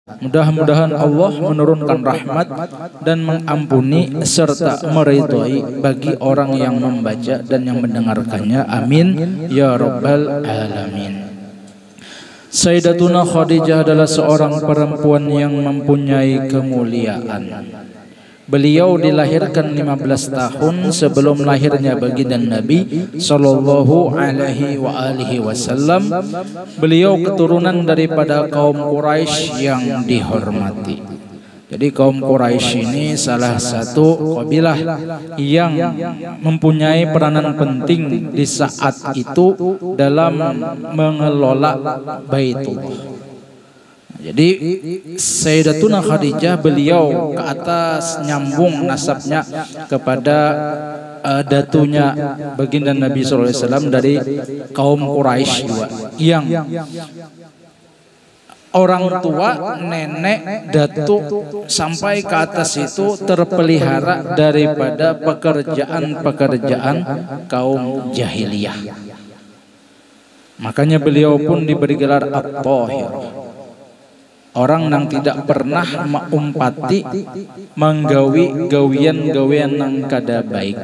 Mudah-mudahan Allah menurunkan rahmat dan mengampuni serta meridhai bagi orang yang membaca dan yang mendengarkannya. Amin ya rabbal alamin. Sayyidatuna Khadijah adalah seorang perempuan yang mempunyai kemuliaan. Beliau dilahirkan 15 tahun sebelum lahirnya baginda Nabi sallallahu alaihi wasallam. Beliau keturunan daripada kaum Quraisy yang dihormati. Jadi kaum Quraisy ini salah satu kabilah yang mempunyai peranan penting di saat itu dalam mengelola Baitullah. Jadi Sayyidatuna Khadijah beliau ke atas nyambung nasabnya kepada datunya baginda Nabi sallallahu alaihi wasallam dari kaum Quraisy juga yang orang tua, nenek, datu sampai ke atas itu terpelihara daripada pekerjaan-pekerjaan kaum jahiliyah. Makanya beliau pun diberi gelar At-Thahir. Orang yang tidak pernah mengumpati menggawi gawian-gawian yang kada baik.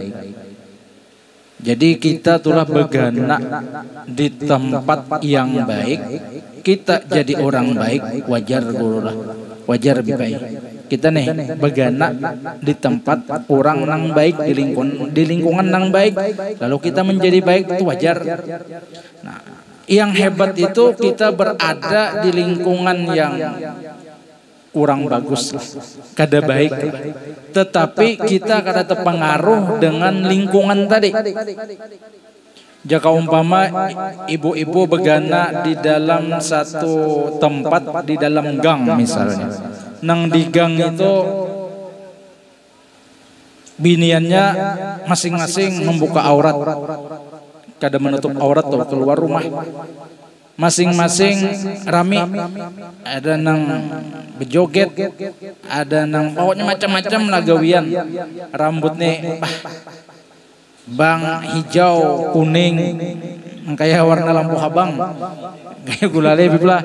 Jadi kita telah begana di tempat yang baik, kita jadi orang baik, wajar gurulah, wajar lebih baik. Kita nih begana di tempat orang yang baik, di lingkungan yang baik, lalu kita menjadi baik, itu wajar. Nah, yang hebat itu kita berada di lingkungan yang kurang bagus, kada baik, tetapi kita kada terpengaruh dengan lingkungan tadi. Jika umpama ibu-ibu begana di dalam satu tempat, di dalam gang misalnya, nang di gang itu biniannya masing-masing membuka aurat, kada menutup aurat tuh keluar rumah, masing-masing rami, ada nang bejoget, ada nang pokoknya macam-macam lagawian, rambutnya bang hijau kuning kayak warna lampu habang kayak gulale biblah.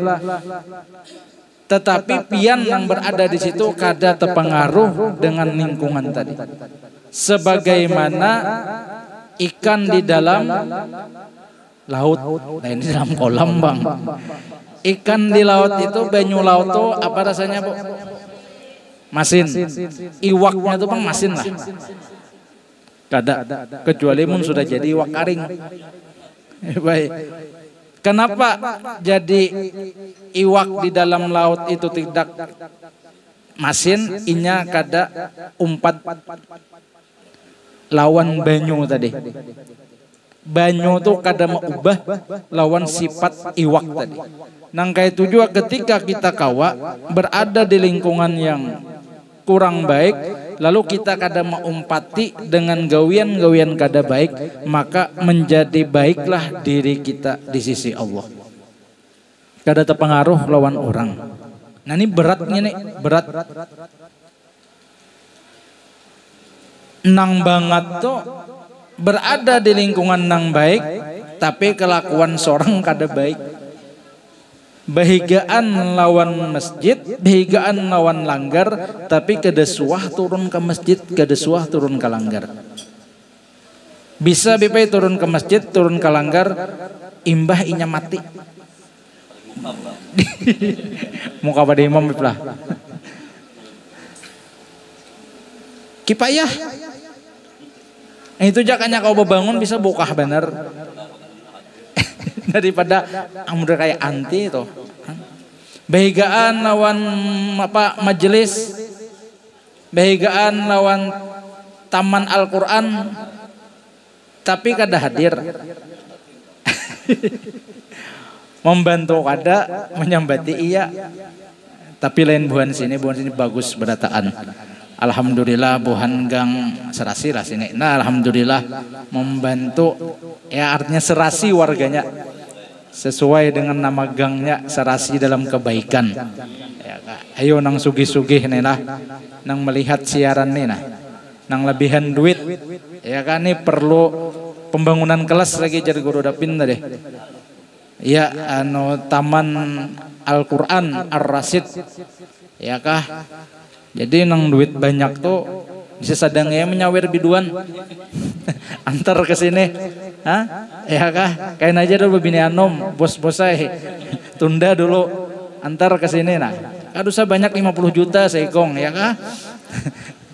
Tetapi pian yang berada di situ kada terpengaruh dengan lingkungan tadi, sebagaimana ikan di dalam laut, nah ini dalam kolam bang. Ikan di laut itu, banyu laut tuh apa rasanya bu? Masin. Iwaknya tuh bang masin lah. Kada, kecuali mun sudah jadi iwak karing. Baik. Kenapa jadi iwak di dalam laut itu tidak masin? Inya kada umpat lawan banyu tadi. Banyu tuh kada mengubah lawan sifat iwak tadi. Nang kayak itu juga ketika kita kawa berada di lingkungan yang kurang baik, lalu kita kada mengumpati dengan gawian-gawian kada baik, maka menjadi baiklah diri kita di sisi Allah. Kada terpengaruh lawan orang. Nah ini beratnya nih, berat. Nang banget tuh berada di lingkungan nang baik, tapi kelakuan seorang kada baik. Bahigaan lawan masjid, bahigaan lawan langgar, tapi kada suah turun ke masjid, kada suah turun ke langgar. Bisa bipai turun ke masjid, turun ke langgar, imbah inya mati. Muka pada imam biplah. Kipayah. Itu jakanya kau bangun bisa buka bener daripada amudah kayak anti itu. Bahigaan lawan apa majelis, bahigaan lawan taman Al-Quran, tapi kada hadir. Membantu kada, menyambati iya, tapi lain buhan sini bagus berataan. Alhamdulillah buhan gang serasi lah sini. Nah alhamdulillah membantu, ya artinya serasi warganya sesuai dengan nama gangnya, serasi dalam kebaikan. Ya, ayo nang sugih-sugih nih lah, nang melihat siaran nih nah, nang lebihan duit, ya kan nih perlu pembangunan kelas lagi jadi guru dapin tadi. ya anu Taman Al-Qur'an Ar-Rasyid ya kah. Jadi nang duit banyak tuh bisa sadangnya menyawer biduan antar ke sini, ya kah? Kain aja dulu bini anom, bos-bos saya tunda dulu antar ke sini. Nah, aduh saya banyak 50 juta seikong, ya kah?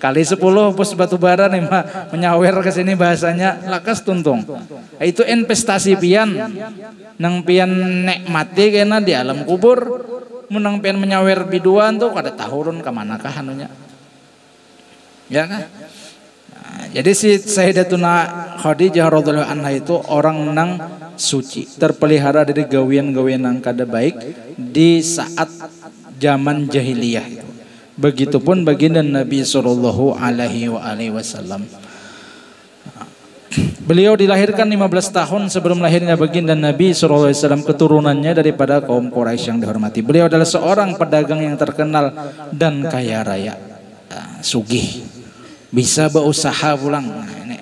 Kali 10 bos batu bara nih mah menyawer ke sini bahasanya lakas tuntung. Itu investasi pian, nang pian nikmati kena di alam kubur, menang pian menyawer biduan tuh kada tahurun kemana kah anunya. Ya kan? Nah, jadi si Sayyidatuna Khadijah radhiyallahu anha itu orang nang suci, terpelihara dari gawian-gawian yang kada baik di saat zaman jahiliyah. Begitupun baginda Nabi sallallahu alaihi wasallam. Beliau dilahirkan 15 tahun sebelum lahirnya baginda Nabi sallallahu alaihi wasallam, keturunannya daripada kaum Quraisy yang dihormati. Beliau adalah seorang pedagang yang terkenal dan kaya raya, sugih. Bisa berusaha pulang. Nah, ini.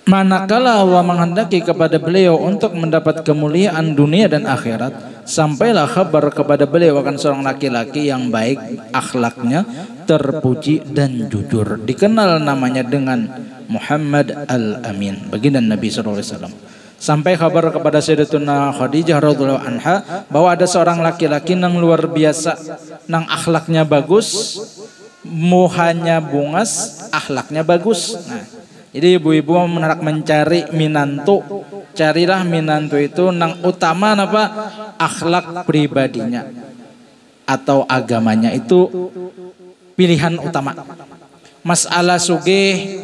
Manakala Allah menghendaki kepada beliau untuk mendapat kemuliaan dunia dan akhirat, sampailah kabar kepada beliau akan seorang laki-laki yang baik akhlaknya, terpuji dan jujur. Dikenal namanya dengan Muhammad Al-Amin, baginda Nabi sallallahu alaihi wasallam. Sampai kabar kepada Sayyidatuna Khadijah radhiyallahu anha bahwa ada seorang laki-laki yang luar biasa, nang akhlaknya bagus, muhanya bungas, akhlaknya bagus. Nah, jadi ibu-ibu menarak mencari minantu, carilah minantu itu nang utama apa? Akhlak pribadinya atau agamanya itu pilihan utama. Masalah sugih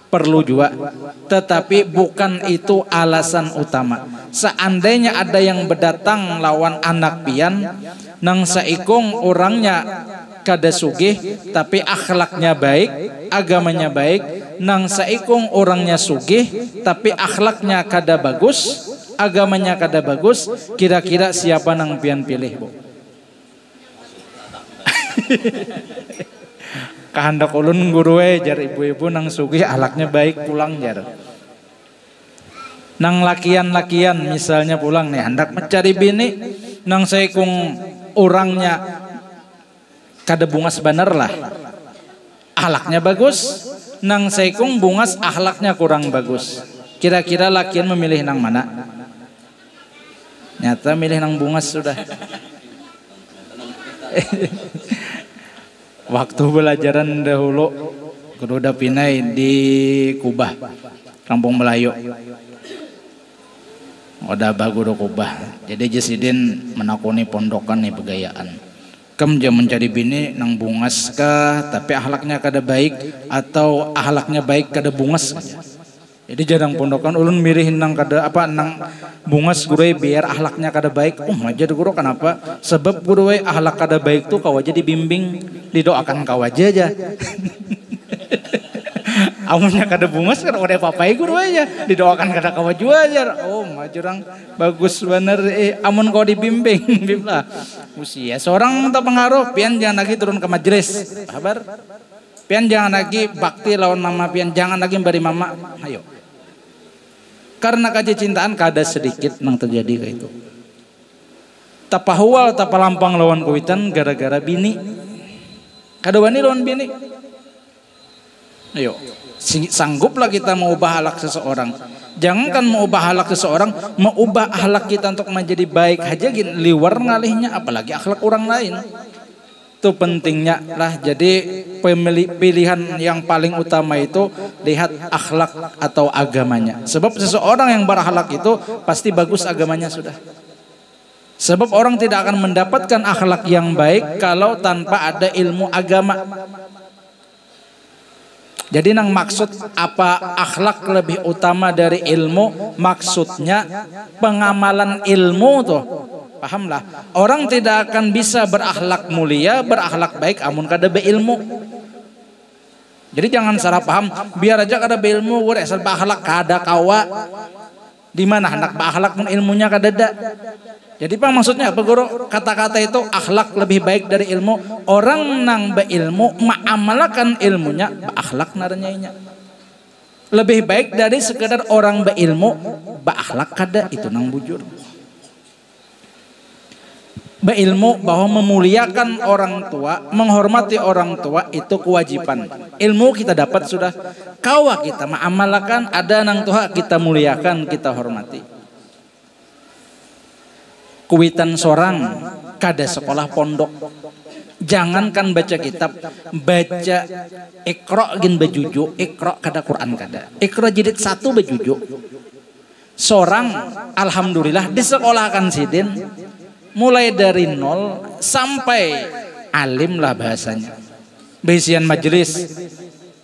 perlu juga, tetapi bukan itu alasan utama. Seandainya ada yang berdatang lawan anak pian, nang saikung orangnya kada sugih tapi akhlaknya baik, agamanya baik, nang saikung orangnya sugih tapi akhlaknya kada bagus, agamanya kada bagus, kira-kira siapa nang pian pilih, Bu? Kahandak ulun guruwe jar ibu-ibu nang sugih akhlaknya baik pulang jar. Nang lakian-lakian misalnya pulang nih hendak mencari bini, nang saikung orangnya kada bungas bener lah, akhlaknya bagus, nang saikung bungas akhlaknya kurang bagus. Kira-kira lakian memilih nang mana? Nyata milih nang bungas sudah. Waktu belajaran dahulu kudu udah pinai di Kubah, Kampung Melayu. Udah bagus Kubah. Jadi Jesidin menakuni pondokan nih begayaan. Kem dia mencari bini nang bungas kah tapi akhlaknya kada baik atau akhlaknya baik kada bungas. Jadi jarang pondokan ulun mirihin nang kada apa nang bungas gurui biar akhlaknya kada baik. Aja guru kenapa? Sebab gurui akhlak kada baik tuh kau aja dibimbing, didoakan kau aja. Amunnya kada bungas kan udah papai guru aja, didoakan kada kau aja. Majurang bagus bener. Amun kau dibimbing, biblah. Usia seorang tak pengaruh, pian jangan lagi turun ke majelis. Kabar? Pian jangan lagi bakti lawan mama pian, jangan lagi bari mama. Ayo. Karena kecintaan kada sedikit nang terjadi kayak itu. Tapahwal tapalampang lawan kuitan gara-gara bini. Kada wani lawan bini. Ayo, sangguplah kita mengubah akhlak seseorang. Jangankan mengubah akhlak seseorang, mengubah akhlak kita untuk menjadi baik aja liwar ngalihnya, apalagi akhlak orang lain. Itu pentingnya lah. Jadi pilihan yang paling utama itu lihat akhlak atau agamanya. Sebab seseorang yang berakhlak itu pasti bagus agamanya sudah. Sebab orang tidak akan mendapatkan akhlak yang baik kalau tanpa ada ilmu agama. Jadi nang maksud apa akhlak lebih utama dari ilmu? Maksudnya pengamalan ilmu tuh. Pahamlah, orang tidak akan bisa berakhlak mulia, berakhlak baik amun kada beilmu. Jadi jangan salah paham, biar aja kada beilmu, gue asal berakhlak kada kawa. Di mana hendak berakhlak pun ilmunya kada ada. Jadi apa maksudnya apa guru? Kata-kata itu akhlak lebih baik dari ilmu. Orang nang beilmu mengamalkan ilmunya, berakhlak naranyainya. Lebih baik dari sekedar orang berilmu, berakhlak kada itu nang bujur. Berilmu bahwa memuliakan orang tua, menghormati orang tua itu kewajiban. Ilmu kita dapat sudah, kawa kita mengamalkan ada nang tua kita muliakan, kita hormati. Kuitan sorang kada sekolah pondok. Jangankan baca kitab, baca Iqra gin bejuju, Iqra kada Quran kada. Iqra jilid 1 bejuju. Sorang alhamdulillah disekolahkan sidin mulai dari nol sampai alim lah bahasanya. Bisian majelis,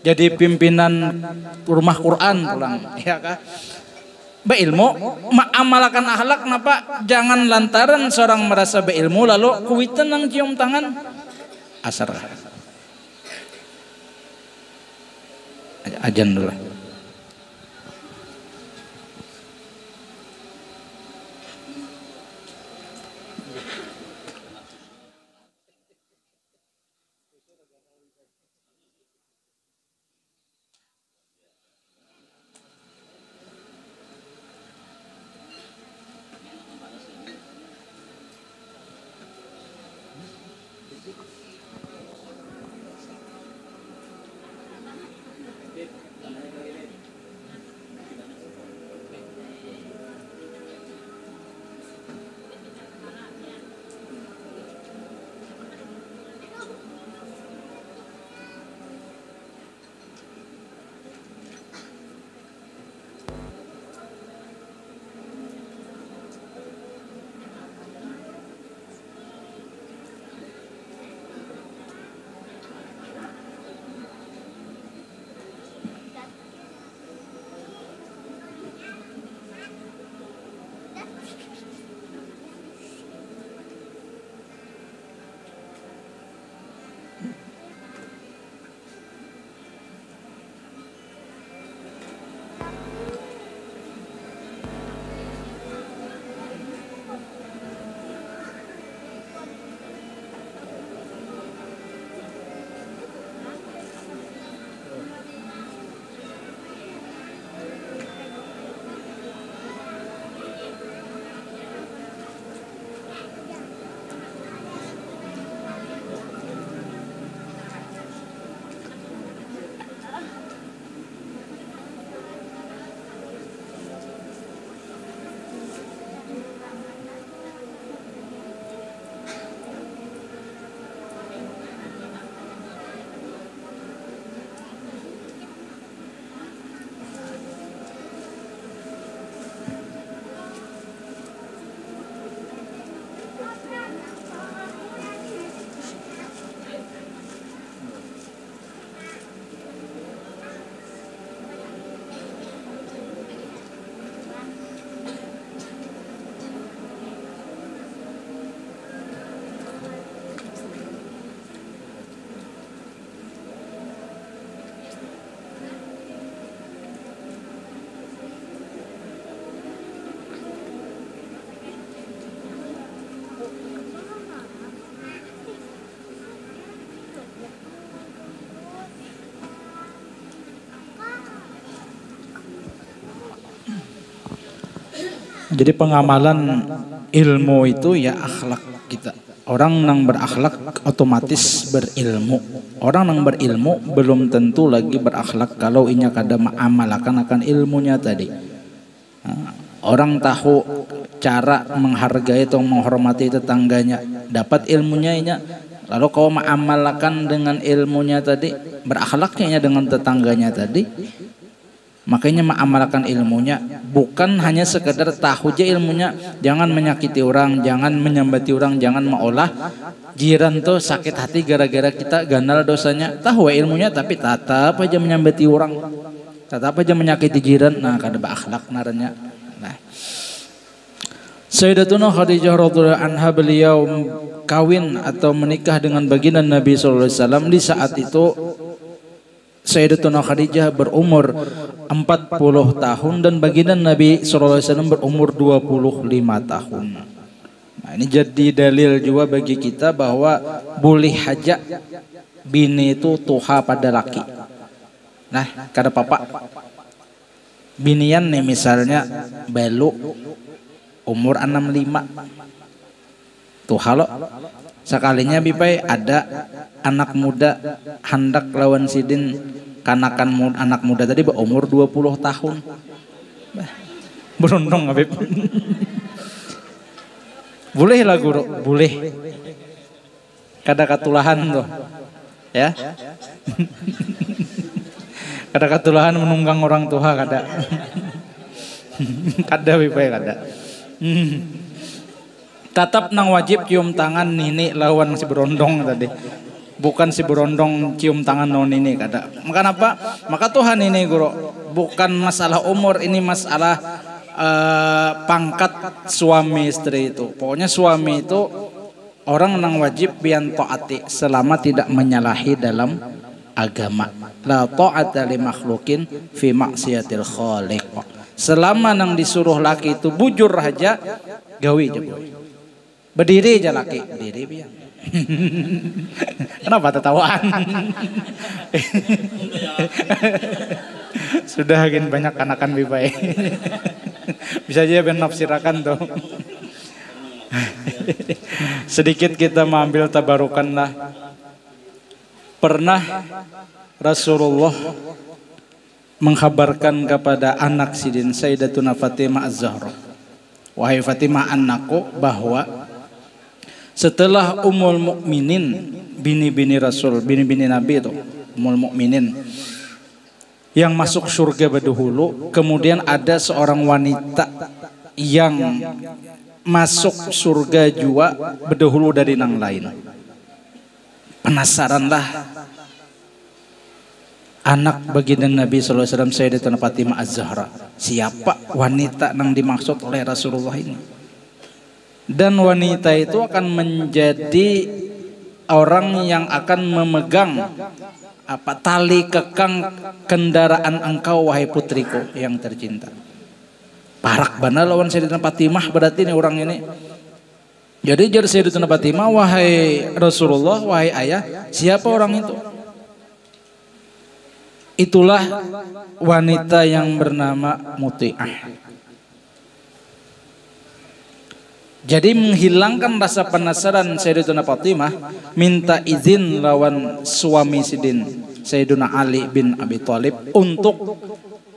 jadi pimpinan rumah Quran pulang, ya kah? Beilmu, mengamalkan akhlak napa? Jangan lantaran seorang merasa beilmu lalu kuitan nang cium tangan. Asar. Ajan dulu. Jadi pengamalan ilmu itu ya akhlak kita. Orang yang berakhlak otomatis berilmu. Orang yang berilmu belum tentu lagi berakhlak kalau inya kada mengamalkan akan ilmunya tadi. Orang tahu cara menghargai atau menghormati tetangganya, dapat ilmunya inya. Lalu kau mengamalkan dengan ilmunya tadi, berakhlaknya dengan tetangganya tadi, makanya mengamalkan ilmunya bukan hanya sekedar tahu aja ilmunya, jangan menyakiti orang, jangan menyambati orang, jangan mengolah jiran tuh sakit hati gara-gara kita ganal dosanya. Tahu ilmunya tapi tetap aja menyambati orang, tetap aja menyakiti jiran. Nah, kada berakhlak naranya. Nah, Sayyidatuna Khadijah radhiyallahu anha beliau kawin atau menikah dengan baginda Nabi sallallahu alaihi wasallam. Di saat itu Sayyidatuna Khadijah berumur 40 tahun dan baginda Nabi sallallahu alaihi wasallam berumur 25 tahun. Nah, ini jadi dalil juga bagi kita bahwa boleh haja bini itu tuha pada laki. Nah, kada apa-apa. binian nih misalnya balu umur 65 tuh halo sekalinya bipai ada anak muda hendak lawan sidin kanakan anak muda tadi berumur 20 tahun berundung Habib. Boleh lah guru, boleh. Kada katulahan tuh, ya. Kada katulahan menunggang orang tua kada. Kada bipai kada. Tetap nang wajib cium tangan nini lawan si berondong tadi. Bukan si berondong cium tangan non ini kada. Maka apa? Maka Tuhan ini guru, bukan masalah umur, ini masalah pangkat suami istri itu. Pokoknya suami itu orang nang wajib bian taati selama tidak menyalahi dalam agama. La ta'ata li makhlukin fi maksiatil khaliq. Selama nang disuruh laki itu bujur aja gawi aja boy. Berdiri aja laki, berdiri biar. Kenapa tertawaan? Sudah agin banyak anakan bibai. Bisa aja ben nafsirakan tuh. Sedikit kita mengambil tabarukan lah. Pernah Rasulullah mengkhabarkan kepada anak sidin Sayyidatuna Fatimah Az-Zahra, wahai Fatimah anakku, bahwa setelah Ummul Mukminin bini-bini Rasul, bini-bini Nabi itu Ummul Mukminin yang masuk surga berdahulu, kemudian ada seorang wanita yang masuk surga juga berdahulu dari nang lain. Penasaranlah anak baginda Nabi SAW Sayyidatuna Fatimah Az-Zahra, siapa wanita yang dimaksud oleh Rasulullah ini? Dan wanita itu akan menjadi orang yang akan memegang tali kekang kendaraan engkau wahai putriku yang tercinta. Parak benar lawan Sayyidatuna Fatimah berarti ini orang ini. Jadi jadi Sayyidatuna Fatimah, wahai Rasulullah, wahai ayah, siapa orang itu? Itulah wanita yang bernama Muti'ah. Jadi menghilangkan rasa penasaran Sayyidatuna Fatimah, minta izin lawan suami sidin Sayyiduna Ali bin Abi Thalib untuk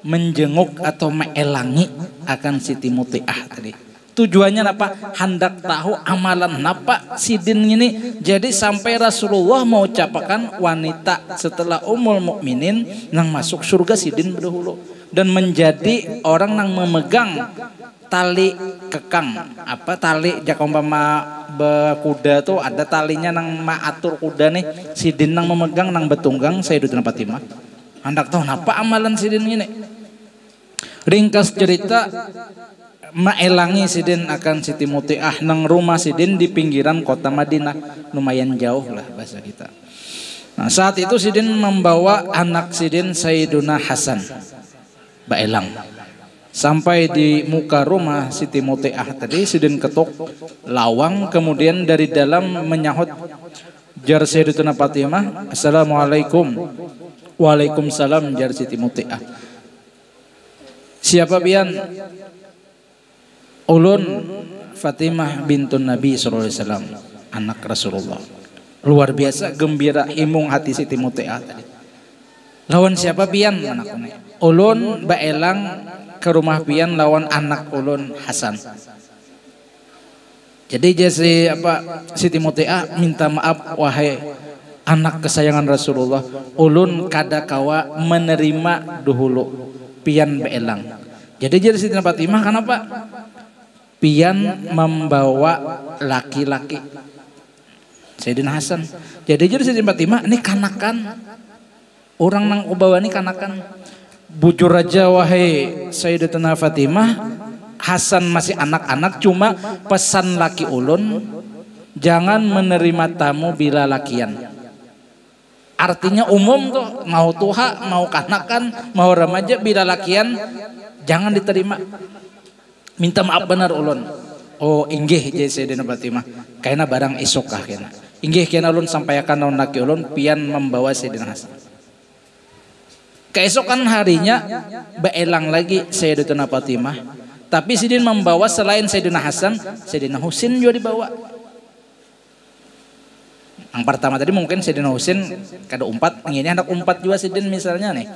menjenguk atau meelangi akan Siti Muti'ah tadi. Tujuannya apa? Hendak tahu amalan apa sidin ini. Jadi sampai Rasulullah mau ucapkan wanita setelah Ummul Mukminin nang masuk surga sidin berdahulu dan menjadi orang nang memegang tali kekang, tali jak umpama bekuda tuh ada talinya nang maatur kuda nih, sidin nang memegang nang betunggang Sayyidatuna Fatimah. Hendak tahu apa amalan sidin ini. Ringkas cerita, maelangi sidin akan Siti Muti'ah nang rumah sidin di pinggiran kota Madinah, lumayan jauh lah bahasa kita. Nah, saat itu sidin membawa anak sidin Sayyiduna Hasan baelang. Sampai di muka rumah Siti Muti'ah tadi, sidin ketuk lawang, kemudian dari dalam menyahut jar Sayyidatuna Fatimah, "Assalamualaikum." "Waalaikumsalam," jar Siti Muti'ah. "Siapa pian?" "Ulun Fatimah bintun Nabi SAW," anak Rasulullah. Luar biasa gembira imung hati Siti Muti'ah tadi. "Lawan siapa pian?" anaknya. "Ulun baelang ke rumah pian lawan anak ulun Hasan." Jadi Siti Muti'ah minta maaf, wahai anak kesayangan Rasulullah, ulun kada kawa menerima dahulu pian beelang. Jadi Siti Fatimah kenapa? Pian membawa laki-laki Sayyidina Hasan. Jadi Siti Fatimah ini kanakan orang nang ubawa ini kanakan. Bujur aja wahai Sayyidatuna Fatimah, Hasan masih anak-anak, cuma pesan laki ulun jangan menerima tamu bila lakian. Artinya umum tuh, mau tuha, mau kanakan, mau remaja, bila lakian jangan diterima. Minta maaf benar ulun. "Oh inggih," jadi Sayyidatuna Fatimah, "kaina barang isuk kah kena. Inggih kena ulun sampaikan naon laki ulun pian membawa Sayyidina Hasan." Keesokan harinya beelang lagi Sayyidatuna Fatimah, tapi Sidin membawa selain Sayyidina Hasan, Sayyidina Husin juga dibawa. Yang pertama tadi mungkin Sayyidina Husin kada umpat, ini anak umpat juga Sidin misalnya nih.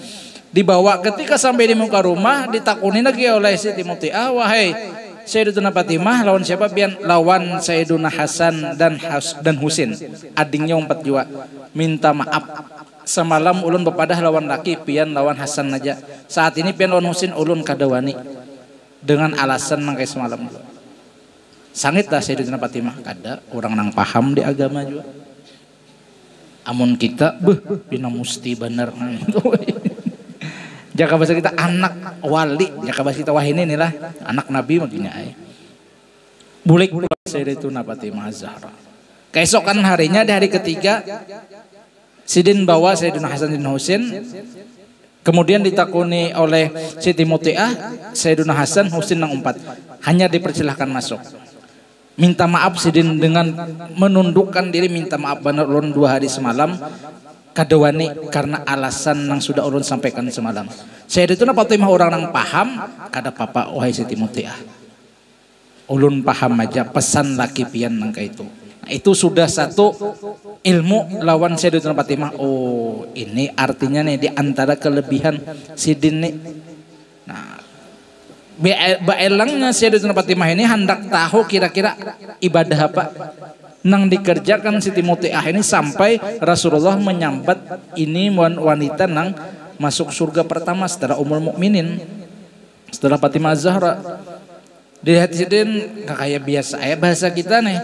Dibawa, ketika sampai di muka rumah ditakuni lagi oleh Siti Muti'ah, wahai Sayyidatuna Fatimah, lawan siapa? Pian lawan Sayyiduna Hasan dan Husin, adingnya umpat juga. Minta maaf, semalam ulun bepadah lawan laki, pian lawan Hasan aja. Saat ini pian lawan Husin ulun kadawani dengan alasan nangkai semalam juga. Sangit lah Sayyidatuna Fatimah, kada orang nang paham di agama juga. Amun kita, pina musti bener. Jaka bahasa kita anak wali, jaka bahasa kita wah ini nih lah anak Nabi makanya ay. Bulik Sayyidatuna Fatimah Zahra. Keesokan harinya di hari ketiga Sidin bawa Sayyidina Hasan dan Husin, kemudian ditakuni oleh Siti Muti'ah, Sayyidina Hasan Husin nang umpat, hanya dipersilahkan masuk. Minta maaf Sidin dengan menundukkan diri, minta maaf benar ulun 2 hari semalam kadawani karena alasan yang sudah ulun sampaikan semalam. Sayyidatuna Fatimah orang yang paham, kada papa wahai Siti Muti'ah. Ulun paham aja pesan laki pian nangka itu. Nah, itu sudah satu ilmu lawan Sayyidatuna Fatimah. Oh, ini artinya nih di antara kelebihan Sidin nih. Nah, baelangnya Sayyidatuna Fatimah ini hendak tahu kira-kira ibadah apa nang dikerjakan Siti Muti'ah ini sampai Rasulullah menyambat ini wanita nang masuk surga pertama setelah Ummul Mukminin, setelah Fatimah Zahra. Dilihat Sidin kayak biasa ya bahasa kita nih.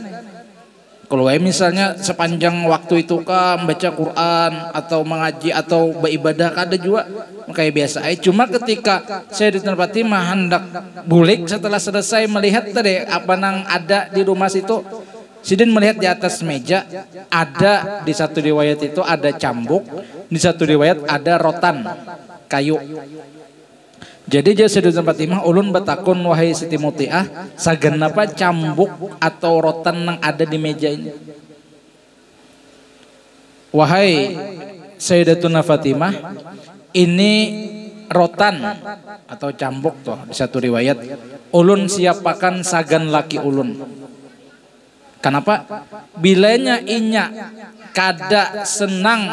Kalau misalnya sepanjang waktu itu kan membaca Quran atau mengaji atau beribadah kada juga kayak biasa aja. Cuma ketika Sayyidatuna Fatimah hendak bulik setelah selesai melihat tadi apa nang ada di rumah situ, Sidin melihat di atas meja ada, di satu riwayat itu ada cambuk, di satu riwayat ada rotan kayu. Jadi dia Sayyidatuna Fatimah ulun batakun wahai Siti Muti'ah, sagenapa cambuk atau rotan yang ada di meja ini? Wahai Sayyidatuna Fatimah, ini rotan atau cambuk toh di satu riwayat ulun siapakan sagan laki ulun. Kenapa? Bilanya inya kada senang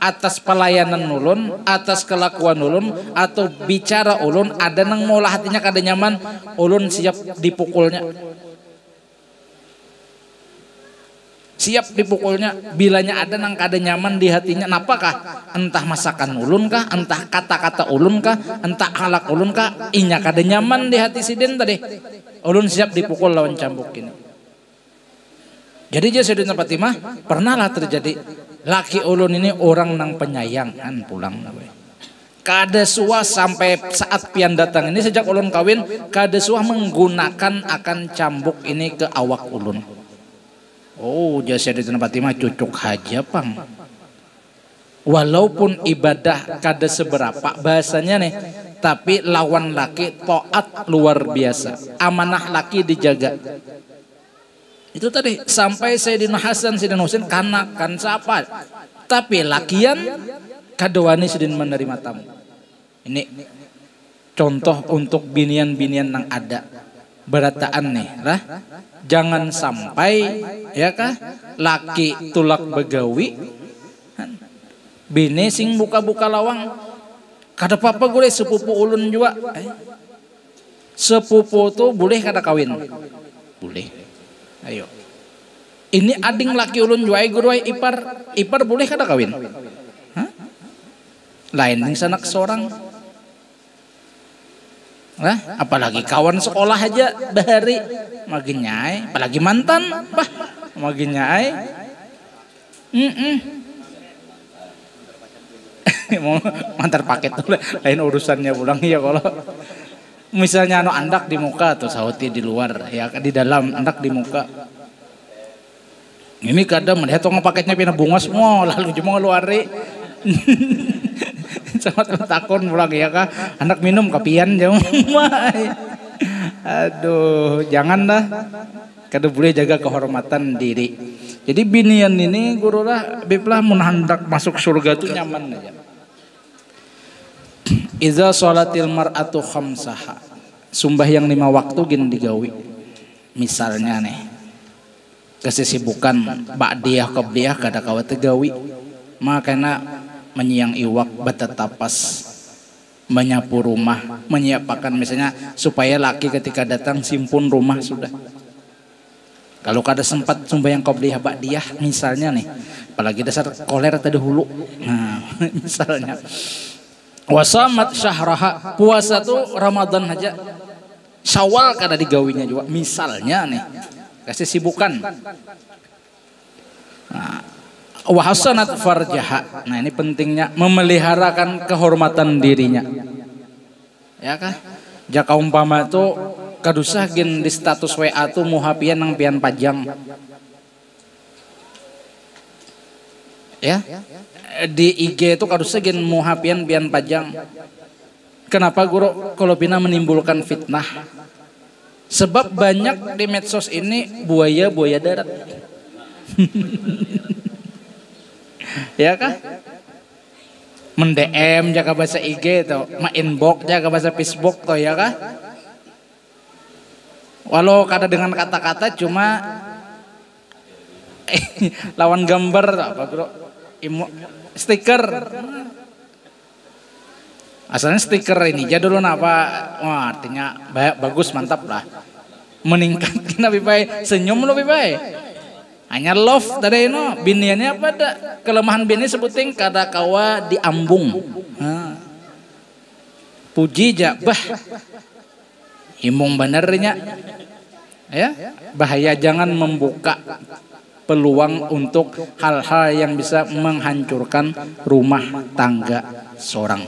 atas pelayanan ulun, atas kelakuan ulun, atau bicara ulun ada nang molah hatinya kada nyaman, ulun siap dipukulnya. Siap dipukulnya bilanya ada nang kada nyaman di hatinya. Napakah? Entah masakan ulun kah, entah kata-kata ulun kah, entah akhlak ulun kah, inya kada nyaman di hati Sidin tadi. Ulun siap dipukul lawan cambuk ini. Jadi dia Sayyidatuna Fatimah pernahlah terjadi laki ulun ini orang nang penyayangan pulang. Kada suah sampai saat pian datang ini sejak ulun kawin, kada suah menggunakan akan cambuk ini ke awak ulun. Oh, dia Sayyidatuna Fatimah cucuk haja pang. Walaupun ibadah kada seberapa bahasanya nih, tapi lawan laki taat luar biasa, amanah laki dijaga. Itu tadi sampai Sayyidina Hasan, Sayyidina Husin kanakan siapa, tapi lakian kadawani Sidin menerima tamu. Ini contoh untuk binian-binian yang ada berataan nih lah. Jangan sampai ya kah laki tulak begawi, bini sing buka-buka lawang. Kada apa-apa gue sepupu ulun juga. Sepupu tuh boleh kada kawin, boleh. Ayo. Ini ading laki ulun juai guru ipar boleh kada kawin? Hah? Lain ning sanak seorang. Nah, apalagi kawan sekolah aja bahari maginyai, apalagi mantan, bah maginyai. Mau mantar paket tuh lain urusannya pulang ya kalau misalnya andak di muka atau sauti di luar ya di dalam andak di muka. Ini kadang melihat tong paketnya pina bunga semua lalu cuma ngeluari. Sama takon pulang ya kah anak minum kapian jauh. Aduh jangan dah. Kada boleh jaga kehormatan diri. Jadi binian ini guru lah biblah mun hendak masuk surga tuh nyaman aja. Iza sholatil mar'atu khamsaha, sumbah yang 5 waktu gin digawi. Misalnya nih kesesibukan ba'diyah qabliyah kada kawa tegawi, makanya menyiang iwak batatapas, menyapu rumah, menyiapkan misalnya supaya laki ketika datang simpun rumah sudah. Kalau kada sempat sumbah yang qabliyah ba'diyah misalnya nih, apalagi dasar koler tadi hulu. Nah, misalnya wasamat syahraha, puasa tuh Ramadan aja, Syawal kada digawinya juga misalnya nih, kasih sibukan. Nah, wahasanat farjaha, nah ini pentingnya memeliharakan kehormatan dirinya, ya kan? Jaka umpama tuh kadusah gin di status WA tuh muhapian nang pian pajang, ya di IG itu kadusnya gen muhapian pian pajang. Kenapa guru? Kalau pina menimbulkan fitnah. Sebab banyak di medsos ini buaya darat. Ya kah? Men-DM jaga bahasa IG tuh, ma-inbox jaga bahasa Facebook tuh, ya kah? Walau kada dengan kata-kata cuma lawan gambar apa bro? Stiker. Asalnya stiker ini jadul apa? Wah, artinya bagus, mantap lah. Meningkatkan lebih baik, senyum lebih baik. Hanya love tadi no, biniannya apa dah? Kelemahan bini sebuting kada kawa diambung. Puji ja bah. Himung benernya. Ya, bahaya jangan membuka peluang untuk hal-hal yang bisa menghancurkan rumah tangga seorang.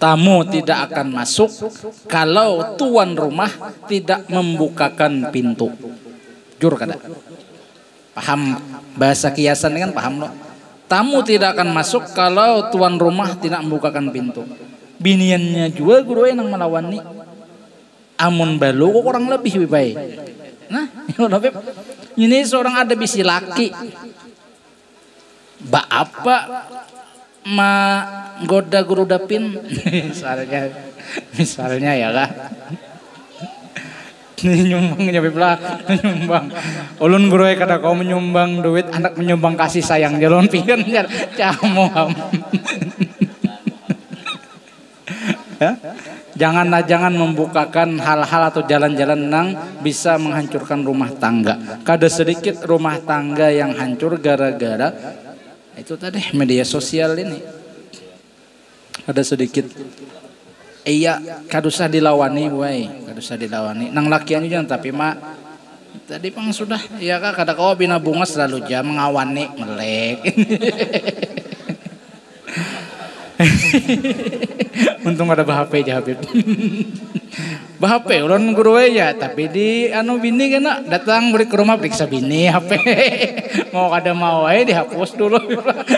Tamu tidak akan masuk kalau tuan rumah tidak membukakan pintu. Jur kada? Paham bahasa kiasan kan paham lo? Tamu tidak akan masuk kalau tuan rumah tidak membukakan pintu. Biniannya juga guru yang melawan nih. Amun balu kok kurang lebih baik. Nah, ini seorang ada bisi laki. Ba apa ma goda guru dapin misalnya ya kah? Nyumbangnya bibla nyumbang. Ulun guru kada kau menyumbang duit, anak menyumbang kasih sayang jalon pian camu. Ya? Jangan membukakan hal-hal atau jalan-jalan nang bisa menghancurkan rumah tangga. Kada sedikit rumah tangga yang hancur gara-gara itu tadi media sosial ini. Ada sedikit. Iya, kadusah dilawani, wai, kadusah dilawani. Nang lakian juga tapi mak tadi pang sudah, iya kak kada kau bina bunga selalu jam mengawani melek. Untung ada bahap aja Habib. Bahap ulun guru ya, tapi di anu bini kena datang beri ke rumah periksa bini HP. Mau kada mau dihapus dulu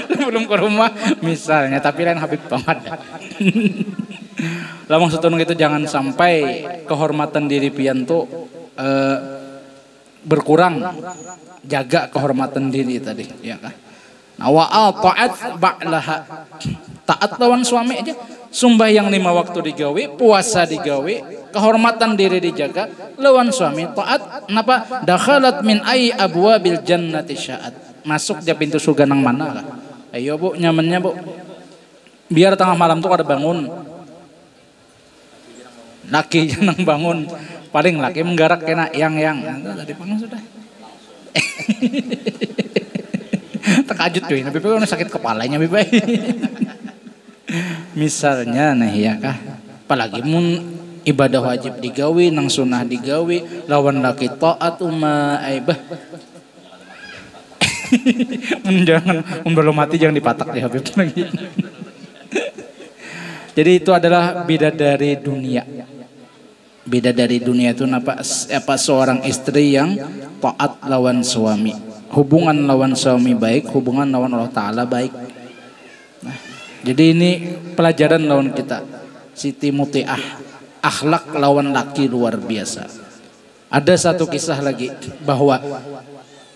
sebelum ke rumah misalnya, tapi lain Habib pamat. Lah maksud gitu jangan sampai kehormatan diri pian tuh berkurang. Jaga kehormatan diri tadi, ya kan? Nah, ta'at ba'laha. Taat lawan suami aja. Sumbah yang 5 waktu digawe, puasa digawe, kehormatan diri dijaga, lawan suami taat. Napa? Dakhalat min ai abwabil jannati sya'at. Masuk dia pintu surga nang mana lah. Ayo bu, nyamannya bu. Biar tengah malam tuh ada bangun. Laki nang bangun. Paling laki menggarak kena yang. Tadi bangun sudah. Terkajut cuy, Nabi Bayi sakit kepalanya Nabi Bayi. Misalnya nah ya kah, apalagi mun ibadah wajib digawi, nang sunnah digawi, lawan laki taat aibah. Jangan belum mati jangan dipatak ya Habib lagi. Jadi itu adalah bidadari dunia. Bidadari dunia itu apa seorang istri yang taat lawan suami. Hubungan lawan suami baik, hubungan lawan Allah Ta'ala baik. Nah, jadi ini pelajaran lawan kita. Siti Muti'ah, akhlak lawan laki luar biasa. Ada satu kisah lagi bahwa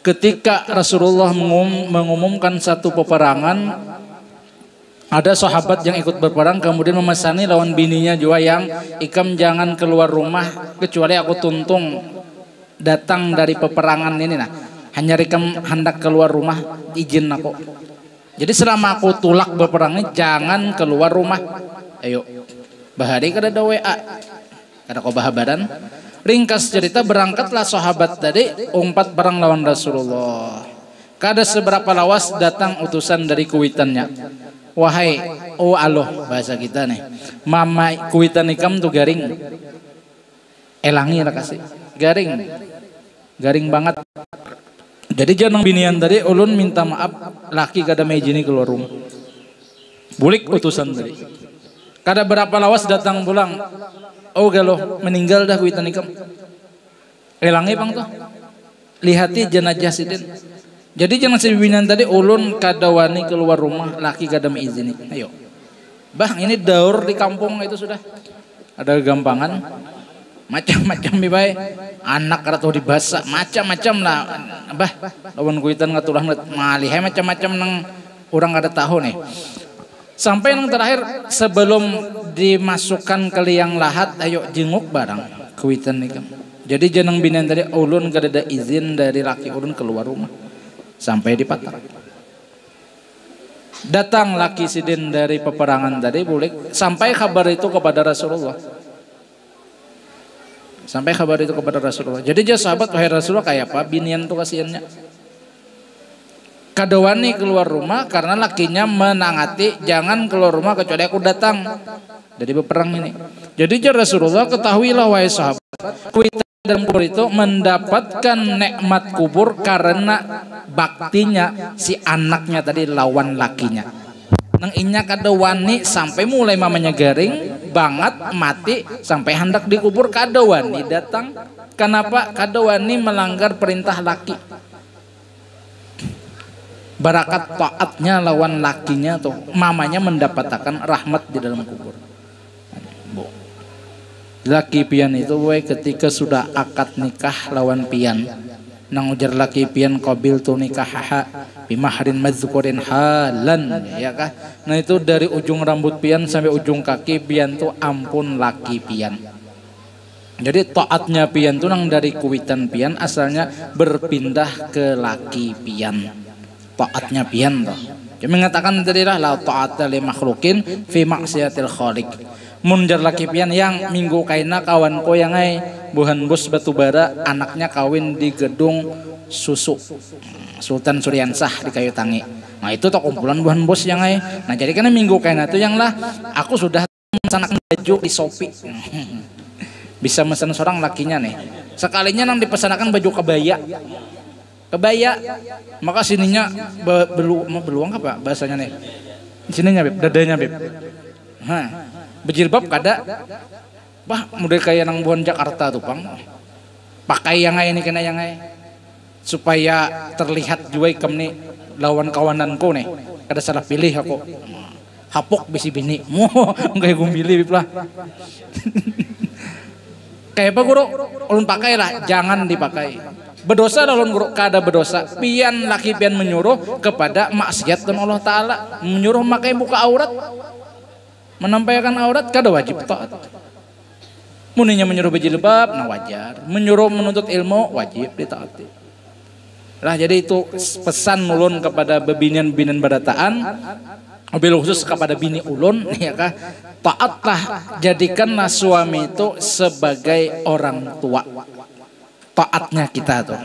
ketika Rasulullah mengumumkan satu peperangan, Ada sahabat yang ikut berperang kemudian memesani lawan bininya juga yang ikam jangan keluar rumah kecuali aku tuntung datang dari peperangan ini nah. Hanya ikam hendak keluar rumah izin aku. Jadi selama aku tulak berperang ini jangan keluar rumah. Ayo. Bahari kada ada WA. Kada kau bahabaran. Ringkas cerita berangkatlah sahabat tadi umpat perang lawan Rasulullah. Kada seberapa lawas datang utusan dari kuitannya. Wahai aloh bahasa kita nih. Mama kuitan ikam tuh garing. Elangi lah kasih. Garing. Garing banget. Jadi jangan binian tadi ulun minta maaf laki kada mejini keluar rumah. Bulik utusan tadi. Kada berapa lawas datang pulang. Oh galoh meninggal dah kuitan ikam. Elangi bang tuh. Lihati jenazah sidin. Jadi jangan sebibinan tadi ulun kada wani keluar rumah laki kada meizini. Ayo. Bah ini daur di kampung itu sudah. Ada gampangan. Macam-macam bibai. Anak kada tahu dibasa, macam-macam lah. Bah lawan kuitan ngatulah malih macam-macam nang orang kada tahu nih. Sampai yang terakhir sebelum dimasukkan ke liang lahat ayo jenguk barang kuitan ikam. Jadi jeneng binan tadi ulun kada ada izin dari laki ulun keluar rumah. Sampai di patar. Datang laki sidin dari peperangan tadi bulik sampai kabar itu kepada Rasulullah. Sampai kabar itu kepada Rasulullah. Jadi dia sahabat wahai Rasulullah kayak apa binian tuh kasihannya. Kadawani keluar rumah karena lakinya menangati jangan keluar rumah kecuali aku datang dari peperang ini. Jadi dia Rasulullah ketahuilah wahai sahabat kuita dalam kubur itu mendapatkan nikmat kubur karena baktinya si anaknya tadi lawan lakinya. Nang inya kada wani sampai mulai mamanya garing banget mati sampai hendak dikubur kada wani datang. Kenapa? Kada wani melanggar perintah laki. Barakat taatnya lawan lakinya tuh mamanya mendapatkan rahmat di dalam kubur. Laki pian itu boy ketika sudah akad nikah lawan pian nang ujar laki pian qabil tu nikahaha bimahrin madzkurin halan ya kah. Nah itu dari ujung rambut pian sampai ujung kaki pian tu ampun laki pian. Jadi taatnya pian tu nang dari kuitan pian asalnya berpindah ke laki pian. Taatnya pian tuh. Dia mengatakan tadi lah la ta'ata li makhlukin fi maksiatil khaliq. Munjar laki pian yang minggu kaina kawan ko yang ay buhan bos batubara anaknya kawin di gedung susu Sultan Suryansah di Kayu Tangi. Nah itu tak kumpulan buhan bos yang ay. Nah jadi kan minggu kaina itu yang lah aku sudah memesan baju di Shopee. Bisa mesen seorang lakinya nih. Sekalinya nang dipesankan baju kebaya. Kebaya. Maka sininya beluang apa bahasanya nih? Sininya beb, dadanya beb. Berjilbab kada bah model kayak nang buan Jakarta tuh pang pakai yang ini kena yang supaya terlihat juga ikam nih lawan kawananku nih kada salah pilih aku hapok bisi bini kayak gue pilih lah kayak apa guru ulun pakai lah jangan dipakai berdosa ulun guru kada berdosa pian laki pian menyuruh kepada maksiat dan Allah Ta'ala menyuruh memakai buka aurat menampilkan aurat kada wajib taat. Muninya menyuruh berjilbab nah wajar, menyuruh menuntut ilmu wajib ditaati. Lah jadi itu pesan ulun kepada bebinian-binian badataan, mobil khusus kepada bini ulun ya kah, taatlah jadikanlah suami itu sebagai orang tua. Taatnya kita tuh.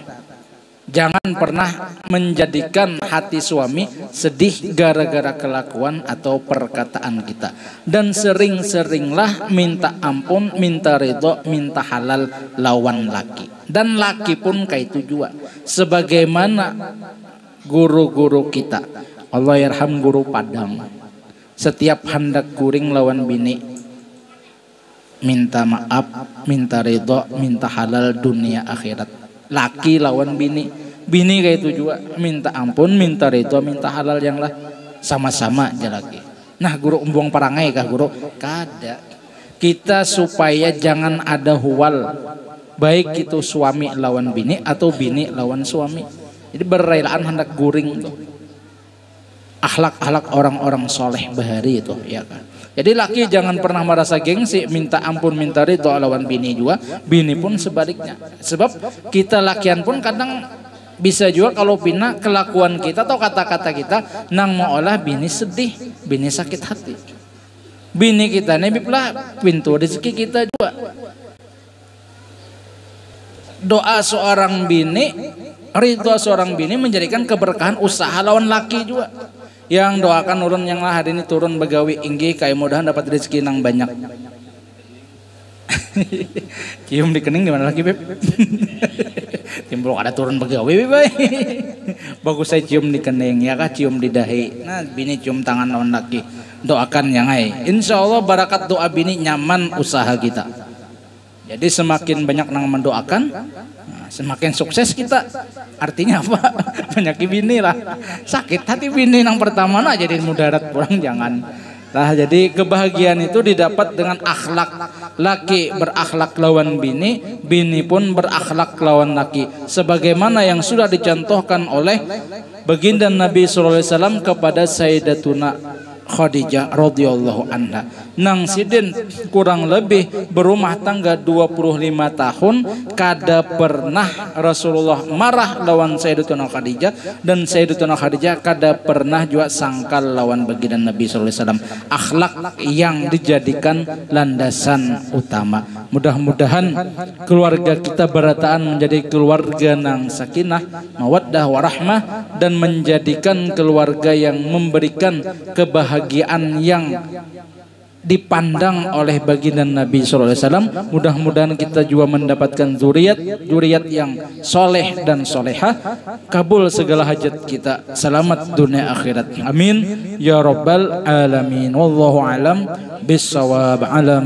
Jangan pernah menjadikan hati suami sedih gara-gara kelakuan atau perkataan kita. Dan sering-seringlah minta ampun, minta ridho, minta halal lawan laki. Dan laki pun kayak itu juga. Sebagaimana guru-guru kita. Allah yarham guru Padang. Setiap hendak guring lawan bini. Minta maaf, minta ridho, minta halal dunia akhirat. Laki lawan bini kayak itu juga minta ampun, minta ridho, minta halal yang lah sama-sama aja lagi. Nah guru umbuang parangai kah guru? Kada. Kita supaya jangan ada huwal baik itu suami lawan bini atau bini lawan suami. Jadi berrelaan hendak guring tuh. akhlak-akhlak orang-orang soleh bahari itu, ya kan. Jadi laki jangan pernah merasa gengsi, minta ampun, minta ridho lawan bini juga, bini pun sebaliknya. Sebab kita lakian pun kadang bisa juga kalau pina kelakuan kita atau kata-kata kita nang mengolah bini sedih, bini sakit hati. Bini kita nih biplah pintu rezeki kita juga. Doa seorang bini, ridho seorang bini menjadikan keberkahan usaha lawan laki juga. Yang doakan urun yang lah hari ini turun begawi inggi kayak mudahan dapat rezeki nang banyak. Cium di kening gimana lagi beb? Timbul ada turun begawi beb. Bagus saya cium di kening ya kah, cium di dahi. Nah bini cium tangan lawan laki. Doakan yang hai. Insya Allah barakat doa bini nyaman usaha kita. Jadi semakin banyak nang mendoakan, semakin sukses kita. Artinya apa? Banyak bini lah. Sakit hati bini yang pertama nah jadi mudarat pulang jangan. Nah jadi kebahagiaan itu didapat dengan akhlak. Laki berakhlak lawan bini, bini pun berakhlak lawan laki. Sebagaimana yang sudah dicontohkan oleh baginda Nabi SAW kepada Sayyidatuna Khadijah radhiyallahu anha. Nang sidin kurang lebih berumah tangga 25 tahun kada pernah Rasulullah marah lawan Sayyidatuna Khadijah dan Sayyidatuna Khadijah kada pernah juga sangkal lawan baginda Nabi sallallahu alaihi wasallam. Akhlak yang dijadikan landasan utama. Mudah-mudahan keluarga kita berataan menjadi keluarga nang sakinah, mawaddah warahmah dan menjadikan keluarga yang memberikan kebahagiaan yang dipandang oleh baginda Nabi SAW. Mudah-mudahan kita juga mendapatkan zuriat yang soleh dan solehah, kabul segala hajat kita, selamat dunia akhirat, amin ya rabbal alamin. Wallahu alam bissawab. Ala